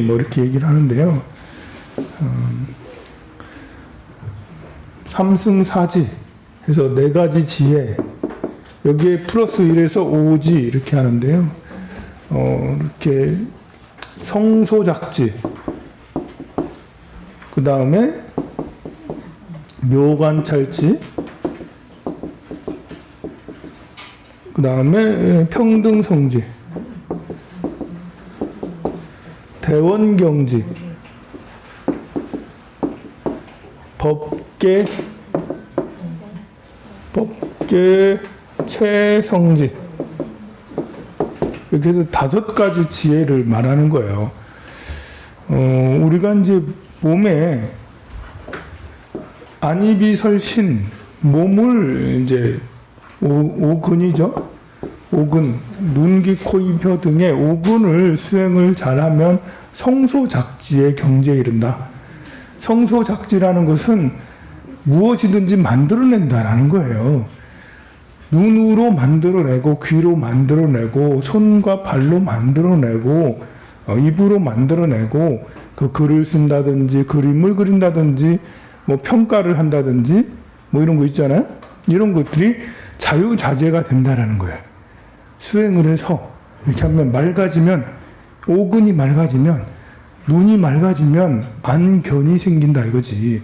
뭐 이렇게 얘기를 하는데요. 삼승사지 해서 네 가지 지혜, 여기에 플러스 1에서 5지 이렇게 하는데요. 이렇게 성소작지, 그 다음에 묘관찰지, 그 다음에 평등성지, 대원경지, 법계 최성지, 이렇게 해서 5가지 지혜를 말하는 거예요. 우리가 이제 몸에 안이비설신, 몸을 이제 오근이죠. 오근, 눈, 귀, 코, 입, 혀 등의 오근을 수행을 잘하면 성소작지의 경지에 이른다. 성소작지라는 것은 무엇이든지 만들어낸다라는 거예요. 눈으로 만들어내고, 귀로 만들어내고, 손과 발로 만들어내고, 입으로 만들어내고, 그 글을 쓴다든지, 그림을 그린다든지, 뭐 평가를 한다든지, 뭐 이런 거 있잖아요. 이런 것들이 자유자재가 된다라는 거예요. 수행을 해서 이렇게 하면 맑아지면, 오근이 맑아지면, 눈이 맑아지면 안견이 생긴다 이거지.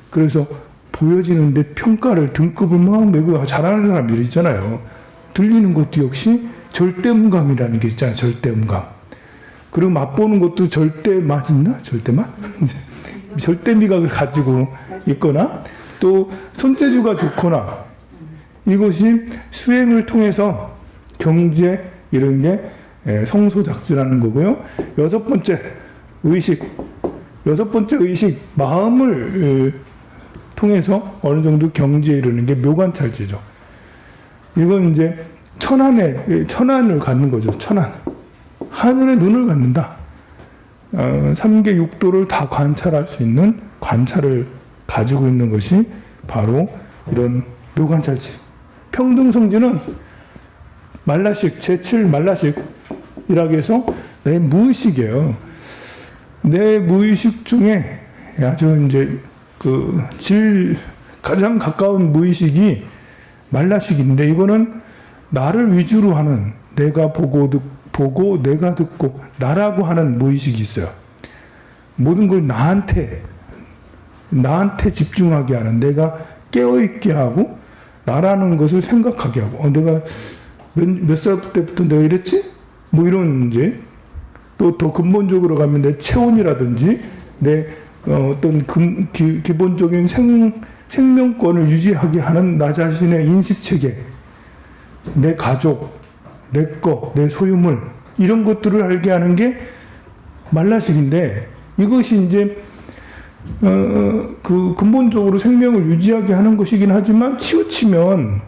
그래서 보여지는데 평가를, 등급을 막 매고 잘하는 사람들이 있잖아요. 들리는 것도 역시 절대음감이라는 게 있잖아요. 절대음감. 그리고 맛보는 것도 절대맛 있나? 절대맛? 절대미각을 가지고 있거나, 또 손재주가 좋거나, 이것이 수행을 통해서 경지에 이런 게 성소작지라는 거고요. 여섯 번째 의식, 마음을 통해서 어느 정도 경지에 이르는 게 묘관찰지죠. 이건 이제 천안을 갖는 거죠. 천안. 하늘에 눈을 갖는다. 3계 6도를 다 관찰할 수 있는 관찰을 가지고 있는 것이 바로 이런 묘관찰지. 평등성지는 말라식, 제7말라식이라고 해서 내 무의식이에요. 내 무의식 중에 아주 이제 가장 가까운 무의식이 말라식인데, 이거는 나를 위주로 하는, 내가 보고 내가 듣고 나라고 하는 무의식이 있어요. 모든 걸 나한테 집중하게 하는, 내가 깨어있게 하고 나라는 것을 생각하게 하고, 내가 몇 살 때부터 내가 이랬지? 뭐 이런 이제, 또 더 근본적으로 가면 내 체온이라든지 내 어떤 기본적인 생명권을 유지하게 하는 나 자신의 인식체계, 내 가족, 내 소유물, 이런 것들을 알게 하는 게 말라식인데, 이것이 이제 근본적으로 생명을 유지하게 하는 것이긴 하지만 치우치면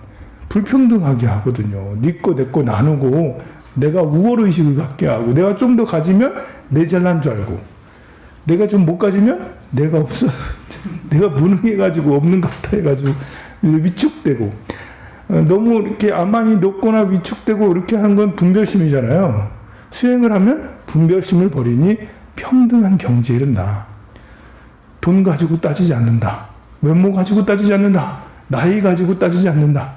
불평등하게 하거든요. 네 거, 내 거 나누고, 내가 우월의식을 갖게 하고, 내가 좀 더 가지면 내 잘난 줄 알고, 내가 좀 못 가지면 내가 없어, 내가 무능해가지고 없는 것 같아 해가지고 위축되고, 너무 이렇게 아만이 높거나 위축되고 이렇게 하는 건 분별심이잖아요. 수행을 하면 분별심을 버리니 평등한 경지에 이른다. 돈 가지고 따지지 않는다. 외모 가지고 따지지 않는다. 나이 가지고 따지지 않는다.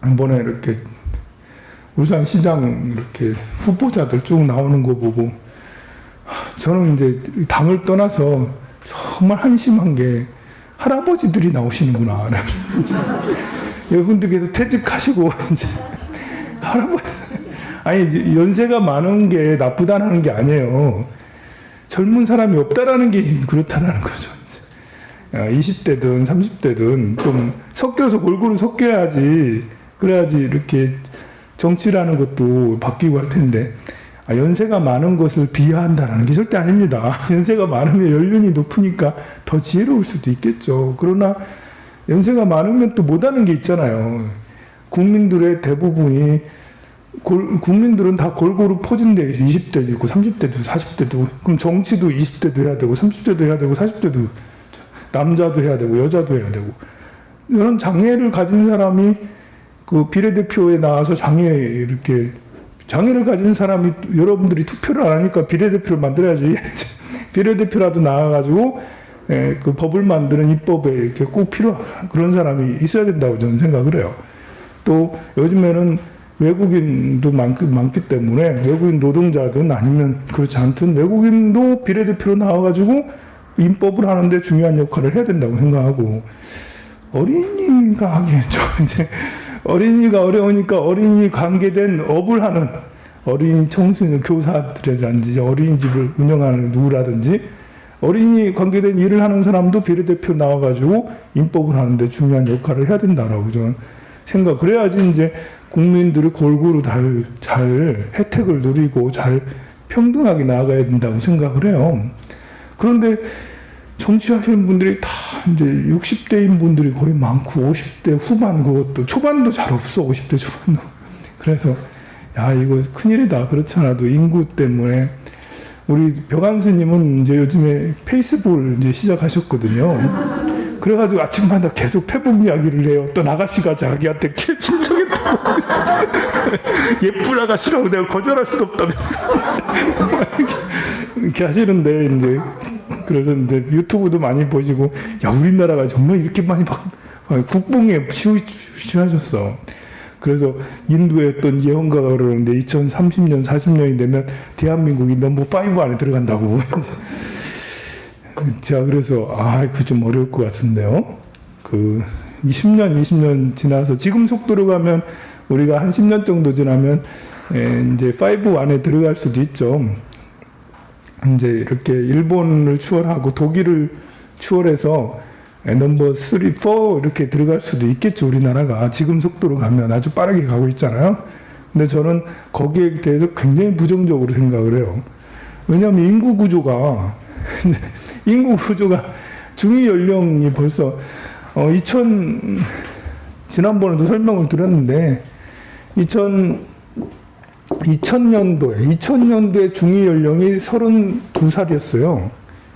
이번에 이렇게 울산시장 이렇게 후보자들 쭉 나오는 거 보고, 저는 이제 당을 떠나서 정말 한심한 게, 할아버지들이 나오시는구나. 여러분들께서 퇴직하시고 이제 할아버지, 아니 연세가 많은 게 나쁘다는 게 아니에요. 젊은 사람이 없다라는 게 그렇다는 거죠. 20대든 30대든 좀 섞여서 골고루 섞여야지, 그래야지 이렇게 정치라는 것도 바뀌고 할 텐데, 연세가 많은 것을 비하한다는 게 절대 아닙니다. 연세가 많으면 연륜이 높으니까 더 지혜로울 수도 있겠죠. 그러나 연세가 많으면 또 못하는 게 있잖아요. 국민들의 대부분이, 국민들은 다 골고루 포진돼, 20대도 있고 30대도 40대도, 그럼 정치도 20대도 해야 되고 30대도 해야 되고 40대도, 남자도 해야 되고 여자도 해야 되고, 이런 장애를 가진 사람이 그 비례대표에 나와서 장애 이렇게 장애를 가진 사람이 여러분들이 투표를 안 하니까 비례대표를 만들어야지. 비례대표라도 나와가지고 그 법을 만드는 입법에 이렇게 꼭 필요한 그런 사람이 있어야 된다고 저는 생각을 해요. 또 요즘에는 외국인도 많기 때문에 외국인 노동자든 아니면 그렇지 않든 외국인도 비례대표로 나와가지고 입법을 하는데 중요한 역할을 해야 된다고 생각하고, 어린이가 하기엔 좀 이제 어린이가 어려우니까 어린이 관계된 업을 하는 어린이 청소년 교사들이라든지 어린이집을 운영하는 누구라든지 어린이 관계된 일을 하는 사람도 비례대표 나와가지고 입법을 하는데 중요한 역할을 해야 된다라고 저는 생각. 그래야지 이제 국민들을 골고루 잘 혜택을 누리고 잘 평등하게 나아가야 된다고 생각을 해요. 그런데 정치하시는 분들이 다 이제 60대인 분들이 거의 많고 50대 후반, 그것도 초반도 잘 없어. 50대 초반도. 그래서 야, 이거 큰일이다. 그렇지 않아도 인구 때문에. 우리 벽안 스님은 이제 요즘에 페이스북을 이제 시작하셨거든요. 그래가지고 아침마다 계속 페북 이야기를 해요. 어떤 아가씨가 자기한테 신청했다고. 예쁜 아가씨라고 내가 거절할 수도 없다면서. 이렇게 하시는데, 이제, 그래서 이제 유튜브도 많이 보시고, 야, 우리나라가 정말 이렇게 많이 국뽕에 취하셨어. 그래서 인도의 어떤 예언가가 그러는데 2030년, 40년이 되면 대한민국이 넘버 5 안에 들어간다고. 자, 그래서 그거 좀 어려울 것 같은데요. 그 20년 지나서 지금 속도로 가면 우리가 한 10년 정도 지나면 이제 5 안에 들어갈 수도 있죠. 이제 이렇게 일본을 추월하고 독일을 추월해서 넘버 3, 4 이렇게 들어갈 수도 있겠죠. 우리나라가 지금 속도로 가면 아주 빠르게 가고 있잖아요. 근데 저는 거기에 대해서 굉장히 부정적으로 생각을 해요. 왜냐하면 인구 구조가 중위 연령이 벌써 2000년도에도 설명을 드렸는데 2000년도에 중위 연령이 32살이었어요.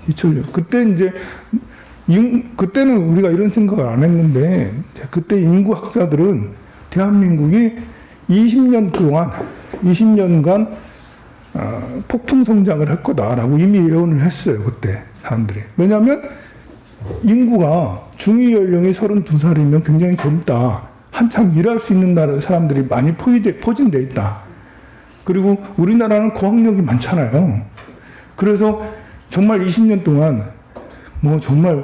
2000년. 그때 이제 그때는 우리가 이런 생각을 안 했는데 그때 인구학자들은 대한민국이 20년간 폭풍 성장을 할 거다라고 이미 예언을 했어요. 그때 사람들이. 왜냐하면 인구가 중위 연령이 32살이면 굉장히 젊다. 한참 일할 수 있는 사람들이 많이 포진되어 있다. 그리고 우리나라는 고학력이 많잖아요. 그래서 정말 20년 동안 정말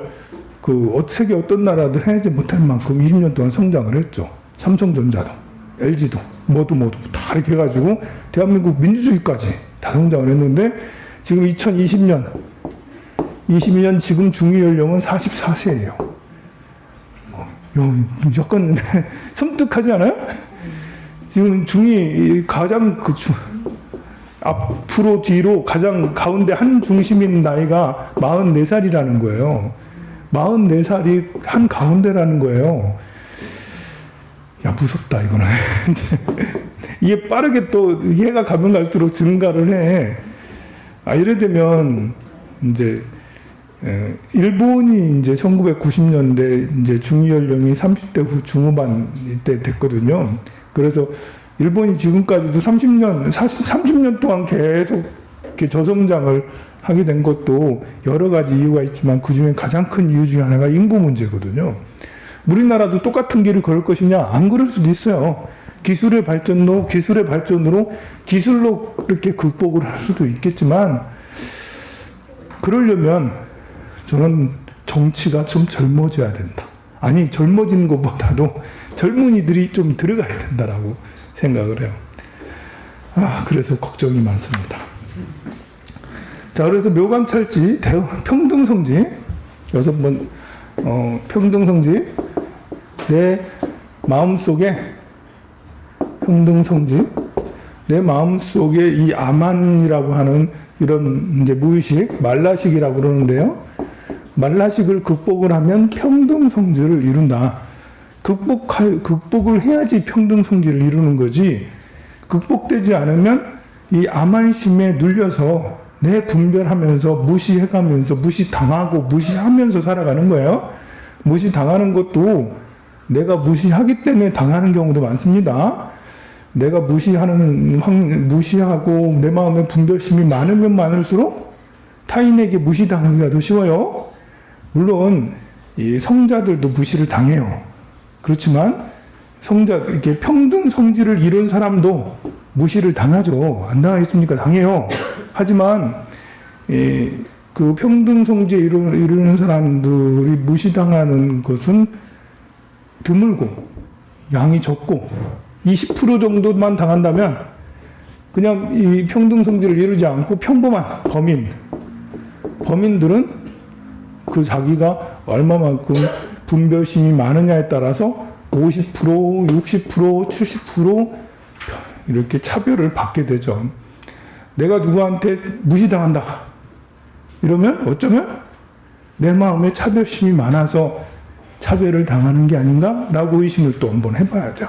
세계 어떤 나라도 해내지 못할 만큼 20년 동안 성장을 했죠. 삼성전자도, LG도, 모두 다 이렇게 해가지고 대한민국 민주주의까지 다 성장을 했는데 지금 2020년 지금 중위 연령은 44세예요. 약간 섬뜩하지 않아요? 지금 중위 가장 앞으로 뒤로 가장 가운데 한 중심인 나이가 44살이라는 거예요. 44살이 한 가운데라는 거예요. 야, 무섭다, 이거는. 이게 빠르게 또 해가 가면 갈수록 증가를 해. 이래 되면, 이제, 일본이 이제 1990년대 이제 중위연령이 30대 중후반 때 됐거든요. 그래서 일본이 지금까지도 30년 동안 계속 이렇게 저성장을 하게 된 것도 여러 가지 이유가 있지만 그 중에 가장 큰 이유 중에 하나가 인구 문제거든요. 우리나라도 똑같은 길을 걸을 것이냐? 안 걸을 수도 있어요. 기술의 발전으로 기술로 이렇게 극복을 할 수도 있겠지만 그러려면 저는 정치가 좀 젊어져야 된다. 아니, 젊어지는 것보다도 젊은이들이 좀 들어가야 된다라고 생각을 해요. 그래서 걱정이 많습니다. 자, 그래서 묘감찰지, 평등성지, 6번, 평등성지, 내 마음속에, 평등성지, 내 마음속에 이 아만이라고 하는 이런 이제 무의식, 말라식이라고 그러는데요. 말라식을 극복을 하면 평등성지를 이룬다. 극복을 해야지 평등성지를 이루는 거지. 극복되지 않으면 이 아만심에 눌려서 내 분별하면서 무시해가면서 무시당하고 무시하면서 살아가는 거예요. 무시당하는 것도 내가 무시하기 때문에 당하는 경우도 많습니다. 내가 무시하고 내 마음에 분별심이 많으면 많을수록 타인에게 무시당하기가 더 쉬워요. 물론 이 성자들도 무시를 당해요. 그렇지만 이렇게 평등 성질을 이룬 사람도 무시를 당하죠. 안 당하겠습니까? 당해요. 하지만 그 평등 성질 이루는 사람들이 무시당하는 것은 드물고 양이 적고 20% 정도만 당한다면 그냥 이 평등 성질을 이루지 않고 평범한 범인들은 그 자기가 얼마만큼 분별심이 많으냐에 따라서 50%, 60%, 70% 이렇게 차별을 받게 되죠. 내가 누구한테 무시당한다. 이러면 어쩌면 내 마음에 차별심이 많아서 차별을 당하는 게 아닌가? 라고 의심을 또 한번 해봐야죠.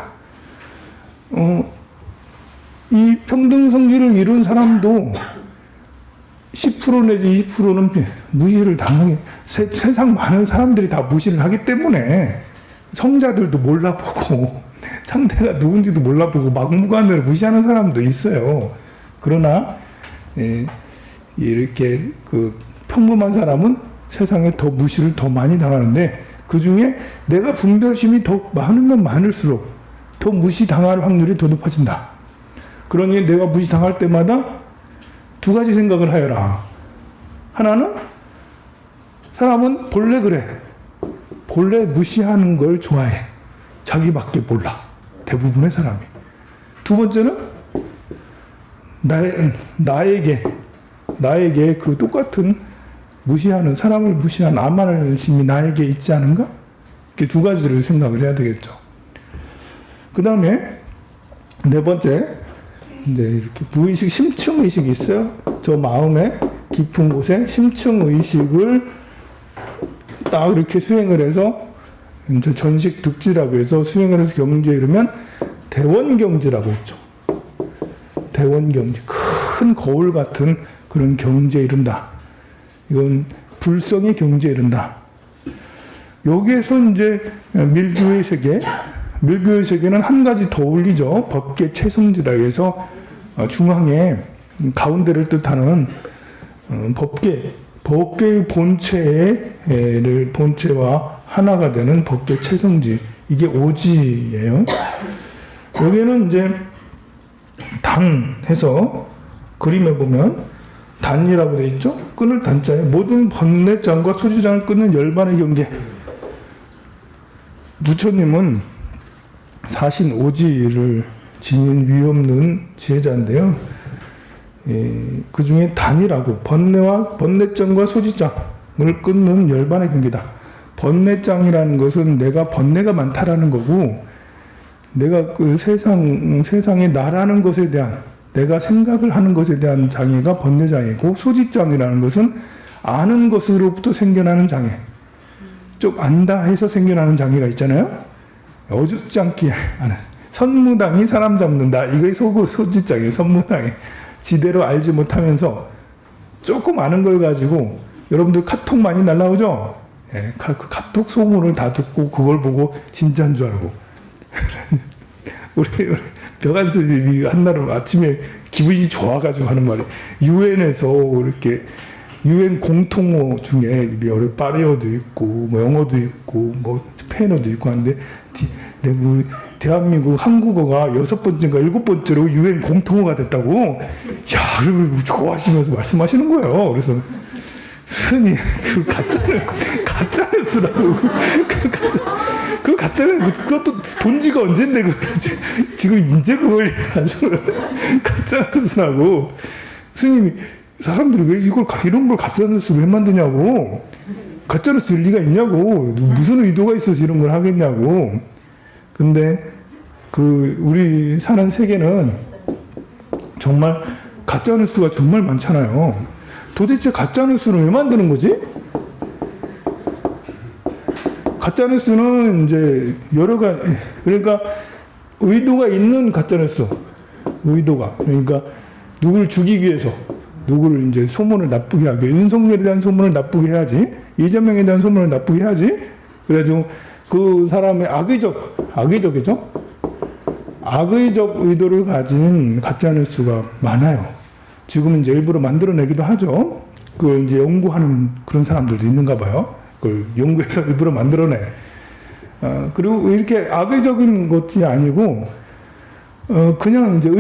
이 평등 성질을 이룬 사람도 10% 내지 20%는 무시를 당하게, 세상 많은 사람들이 다 무시를 하기 때문에 성자들도 몰라보고 상대가 누군지도 몰라보고 막무가내로 무시하는 사람도 있어요. 그러나 이렇게 그 평범한 사람은 세상에 더 무시를 더 많이 당하는데 그 중에 내가 분별심이 더 많으면 많을수록 더 무시당할 확률이 더 높아진다. 그러니 내가 무시당할 때마다 두 가지 생각을 하여라. 하나는 사람은 본래 그래. 본래 무시하는 걸 좋아해. 자기밖에 몰라. 대부분의 사람이. 두 번째는 나에게 그 똑같은 사람을 무시하는 암만심이 나에게 있지 않은가? 이렇게 두 가지를 생각을 해야 되겠죠. 그 다음에 네 번째, 이제 이렇게 무의식, 심층의식이 있어요. 저 마음의 깊은 곳에 심층의식을 딱 이렇게 수행을 해서, 이제 전식 득지라고 해서 수행을 해서 경지에 이르면 대원경지라고 했죠. 대원경지. 큰 거울 같은 그런 경지에 이른다. 이건 불성의 경지에 이른다. 여기에서 이제 밀교의 세계는 한 가지 더 올리죠. 법계 최성지라 해서 중앙에 가운데를 뜻하는 법계의 본체와 하나가 되는 법계 최성지. 이게 오지예요. 여기는 이제 단해서 그림에 보면 단이라고 되어 있죠. 끊을 단자에 모든 번뇌장과 소지장을 끊는 열반의 경계. 부처님은 사신 오지를 지닌 위없는 지혜자인데요. 그 중에 단이라고 번뇌장과 소지장을 끊는 열반의 경계다. 번뇌장이라는 것은 내가 번뇌가 많다라는 거고, 내가 그 세상에 나라는 것에 대한, 내가 생각을 하는 것에 대한 장애가 번뇌장애고, 소지장이라는 것은 아는 것으로부터 생겨나는 장애. 좀 안다 해서 생겨나는 장애가 있잖아요. 어줍지 않게 아는. 선무당이 사람 잡는다. 이거의 소지장이에요. 선무당이. 지대로 알지 못하면서 조금 아는 걸 가지고, 여러분들 카톡 많이 날라오죠? 예, 그 카톡 소문을 다 듣고 그걸 보고 진짜인 줄 알고. 우리 벽안 스님이 한날은 아침에 기분이 좋아가지고 하는 말이, 유엔에서 이렇게 유엔 공통어 중에 여러 파리어도 있고 뭐 영어도 있고 뭐 스페인어도 있고 하는데 우리 대한민국 한국어가 6번째인가 7번째로 유엔 공통어가 됐다고. 야, 그리고 좋아하시면서 말씀하시는 거예요. 그래서 스님 그 가짜뉴스라고 그 가짜뉴스 그것도 본 지가 언젠데 지금 이제 그걸 가지고 가짜뉴스라고. 스님이 사람들이 왜 이런 걸 가짜뉴스로 왜 만드냐고. 가짜뉴스 일리가 있냐고. 무슨 의도가 있어서 이런 걸 하겠냐고. 근데 우리 사는 세계는 정말 가짜뉴스가 정말 많잖아요. 도대체 가짜뉴스를 왜 만드는 거지? 가짜뉴스는 이제 여러 가지, 그러니까 의도가 있는 가짜뉴스. 그러니까 누구를 죽이기 위해서, 누구를 이제 소문을 나쁘게 하기, 윤석열에 대한 소문을 나쁘게 해야지, 이재명에 대한 소문을 나쁘게 해야지. 그래가지고 그 사람의 악의적이죠? 악의적 의도를 가진 가짜뉴스가 많아요. 지금은 이제 일부러 만들어내기도 하죠. 그걸 이제 연구하는 그런 사람들도 있는가 봐요. 그걸 연구해서 일부러 만들어내. 그리고 이렇게 악의적인 것이 아니고, 그냥 이제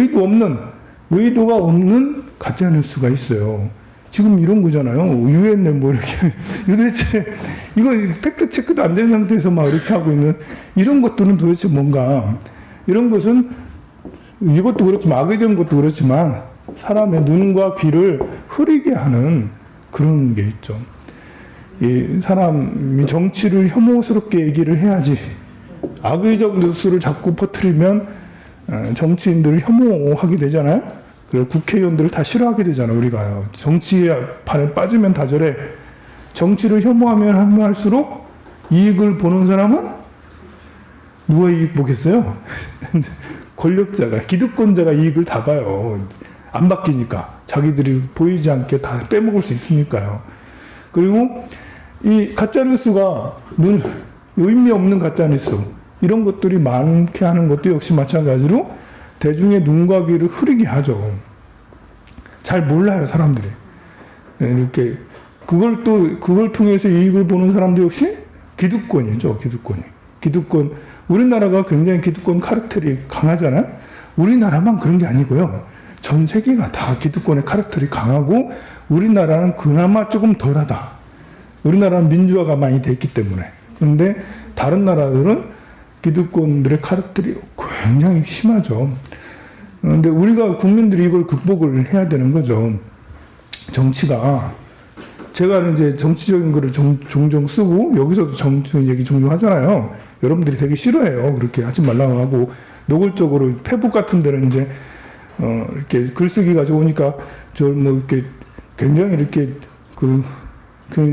의도가 없는 가짜뉴스가 있어요. 지금 이런 거잖아요. 유엔에 뭐 이렇게, 도대체, 이거 팩트체크도 안 된 상태에서 막 이렇게 하고 있는, 이런 것들은 도대체 뭔가, 이런 것은, 이것도 그렇지만, 악의적인 것도 그렇지만, 사람의 눈과 귀를 흐리게 하는 그런 게 있죠. 이 사람이 정치를 혐오스럽게 얘기를 해야지, 악의적 뉴스를 자꾸 퍼뜨리면, 정치인들을 혐오하게 되잖아요. 그리고 국회의원들을 다 싫어하게 되잖아요, 우리가요. 정치판에 빠지면 다 저래. 정치를 혐오하면 할수록 이익을 보는 사람은 누가 이익 보겠어요? 권력자가, 기득권자가 이익을 다 봐요. 안 바뀌니까. 자기들이 보이지 않게 다 빼먹을 수 있으니까요. 그리고 이 가짜뉴스가 의미 없는 가짜뉴스, 이런 것들이 많게 하는 것도 역시 마찬가지로 대중의 눈과 귀를 흐리게 하죠. 잘 몰라요, 사람들이. 이렇게, 그걸 통해서 이익을 보는 사람도 역시 기득권이죠, 기득권. 우리나라가 굉장히 기득권 카르텔이 강하잖아요? 우리나라만 그런 게 아니고요. 전 세계가 다 기득권의 카르텔이 강하고, 우리나라는 그나마 조금 덜하다. 우리나라는 민주화가 많이 됐기 때문에. 그런데 다른 나라들은 기득권들의 카르텔이 굉장히 심하죠. 그런데 우리가 국민들이 이걸 극복을 해야 되는 거죠. 정치가, 제가 이제 정치적인 거를 종종 쓰고, 여기서도 정치 얘기 종종 하잖아요. 여러분들이 되게 싫어해요. 그렇게 하지 말라고 하고, 노골적으로 페북 같은 데는 이제, 이렇게 글쓰기가 좋으니까, 이렇게 굉장히 이렇게 그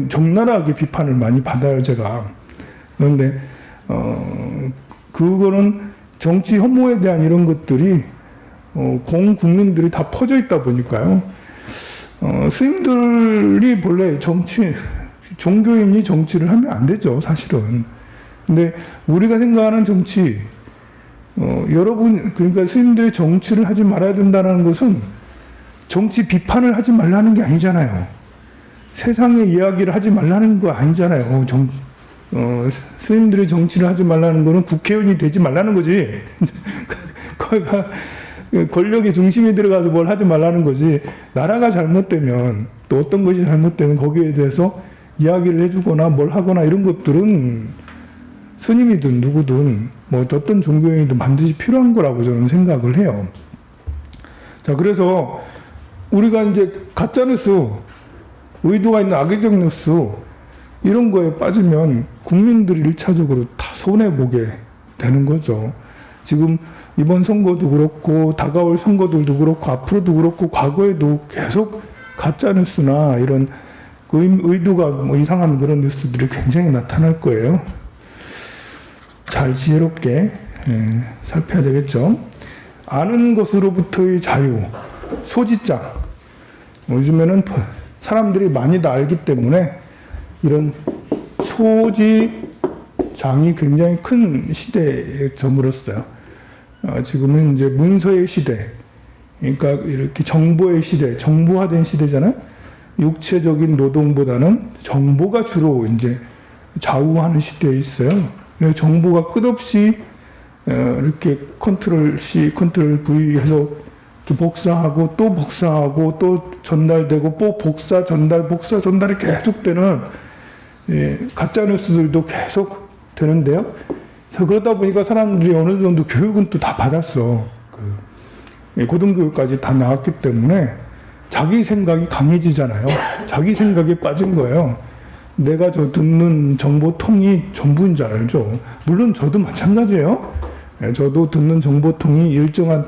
적나라하게 비판을 많이 받아요, 제가. 그런데, 그거는 정치 혐오에 대한 이런 것들이 공 국민들이 다 퍼져 있다 보니까요. 스님들이 본래 종교인이 정치를 하면 안 되죠, 사실은. 근데 우리가 생각하는 정치, 그러니까 스님들이 정치를 하지 말아야 된다는 것은 정치 비판을 하지 말라는 게 아니잖아요. 세상의 이야기를 하지 말라는 거 아니잖아요. 스님들이 정치를 하지 말라는 거는 국회의원이 되지 말라는 거지. 거기가 권력의 중심이 들어가서 뭘 하지 말라는 거지. 나라가 잘못되면, 또 어떤 것이 잘못되면 거기에 대해서 이야기를 해주거나 뭘 하거나 이런 것들은 스님이든 누구든 뭐 어떤 종교인이든 반드시 필요한 거라고 저는 생각을 해요. 자, 그래서 우리가 이제 가짜뉴스, 의도가 있는 악의적 뉴스, 이런 거에 빠지면 국민들이 1차적으로 다 손해보게 되는 거죠. 지금 이번 선거도 그렇고, 다가올 선거들도 그렇고, 앞으로도 그렇고, 과거에도 계속 가짜뉴스나 이런 의도가 뭐 이상한 그런 뉴스들이 굉장히 나타날 거예요. 잘 지혜롭게 살펴야 되겠죠. 아는 것으로부터의 자유, 소지장. 요즘에는 사람들이 많이 다 알기 때문에 이런 소지장이 굉장히 큰 시대에 저물었어요. 지금은 이제 문서의 시대, 그러니까 이렇게 정보의 시대, 정보화된 시대잖아요. 육체적인 노동보다는 정보가 주로 이제 좌우하는 시대에 있어요. 정보가 끝없이 이렇게 컨트롤 C, 컨트롤 V 해서 복사하고 또 복사하고 또 전달되고 또 복사, 전달이 계속되는 가짜 뉴스들도 계속 되는데요. 그래서 그러다 보니까 사람들이 어느 정도 교육은 또 다 받았어. 고등교육까지 다 나왔기 때문에 자기 생각이 강해지잖아요. 자기 생각에 빠진 거예요. 내가 듣는 정보통이 전부인 줄 알죠. 물론 저도 마찬가지예요. 저도 듣는 정보통이 일정한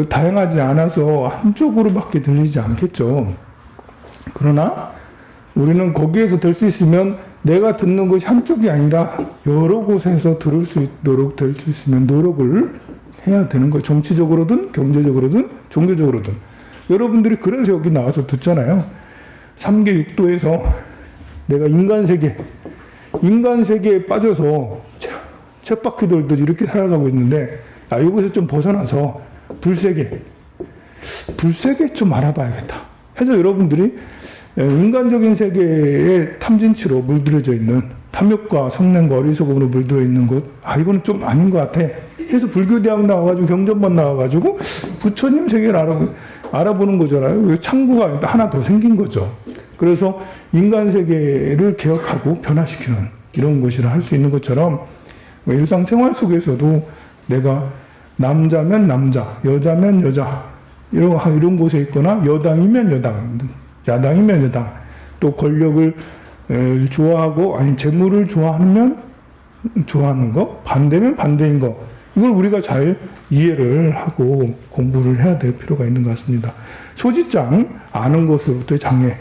다양하지 않아서 한쪽으로밖에 들리지 않겠죠. 그러나 우리는 거기에서 될 수 있으면 내가 듣는 것이 한쪽이 아니라 여러 곳에서 들을 수 있도록 될 수 있으면 노력을 해야 되는 거예요. 정치적으로든 경제적으로든 종교적으로든. 여러분들이 그래서 여기 나와서 듣잖아요. 3계 6도에서 내가 인간 세계에 빠져서 쳇바퀴 이렇게 살아가고 있는데, 여기서 좀 벗어나서 불세계 좀 알아봐야겠다 해서 여러분들이 인간적인 세계의 탐진치로 물들여져 있는, 탐욕과 성냄과 어리석음으로 물들어 있는 것, 이거는 좀 아닌 것 같아 해서 불교대학 나와가지고 경전만 나와가지고 부처님 세계를 알아보는 거잖아요. 창구가 하나 더 생긴 거죠. 그래서 인간 세계를 개혁하고 변화시키는 이런 것이라 할 수 있는 것처럼, 일상생활 속에서도 내가 남자면 남자, 여자면 여자, 이런 곳에 있거나, 여당이면 여당, 야당이면 야당, 또 권력을 좋아하고, 아니, 재물을 좋아하면 좋아하는 거, 반대면 반대인 거, 이걸 우리가 잘 이해를 하고 공부를 해야 될 필요가 있는 것 같습니다. 소지장, 아는 것으로부터의 장애.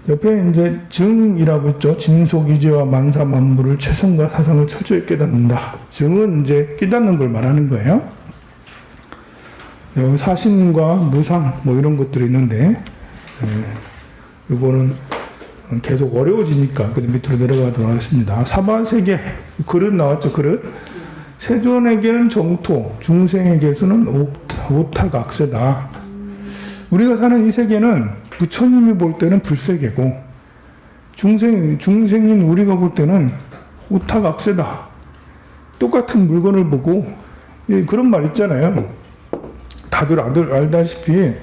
옆에 이제 증이라고 있죠. 진속이지와 만사 만물을 최선과 사상을 철저히 깨닫는다. 증은 이제 깨닫는 걸 말하는 거예요. 사신과 무상 뭐 이런 것들이 있는데, 이거는 계속 어려워지니까 그 밑으로 내려가도록 하겠습니다. 사바세계, 그릇 나왔죠. 그릇. 세존에게는 정토, 중생에게서는 오타각세다. 우리가 사는 이 세계는 부처님이 볼 때는 불세계고, 중생인 우리가 볼 때는 오타각세다. 똑같은 물건을 보고, 그런 말 있잖아요. 다들 알다시피,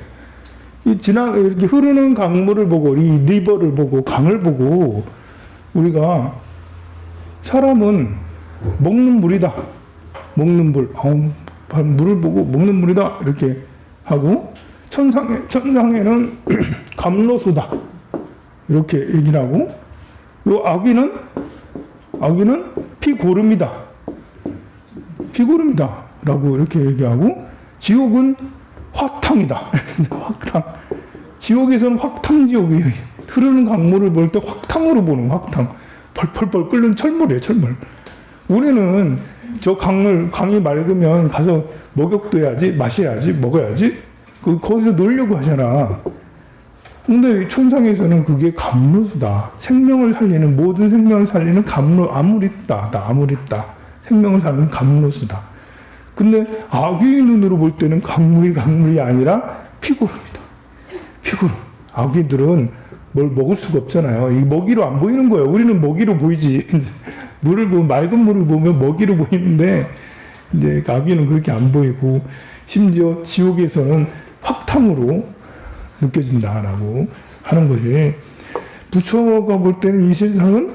이렇게 흐르는 강물을 보고, 이 리버를 보고, 강을 보고, 우리가, 사람은 먹는 물이다. 먹는 물. 물을 보고 먹는 물이다. 이렇게 하고, 천상에는 감로수다. 이렇게 얘기를 하고, 요 아귀는 피고름이다. 피고름이다. 라고 이렇게 얘기하고, 지옥은 확탕이다. 확탕. 지옥에서는 확탕지옥이, 흐르는 강물을 볼 때 확탕으로 보는 확탕. 펄펄펄 끓는 철물이에요, 철물. 우리는 저 강이 맑으면 가서 목욕도 해야지, 마셔야지, 먹어야지, 거기서 놀려고 하잖아. 근데 천상에서는 그게 감로수다. 생명을 살리는, 모든 생명을 살리는 아무리따. 생명을 살리는 감로수다. 근데 아귀의 눈으로 볼 때는 강물이 아니라 피고름이다. 피고름. 아귀들은 뭘 먹을 수가 없잖아요. 이 먹이로 안 보이는 거예요. 우리는 먹이로 보이지. 맑은 물을 보면 먹이로 보이는데, 이제 아귀는 그렇게 안 보이고, 심지어 지옥에서는 확탕으로 느껴진다라고 하는 것이, 부처가 볼 때는 이 세상은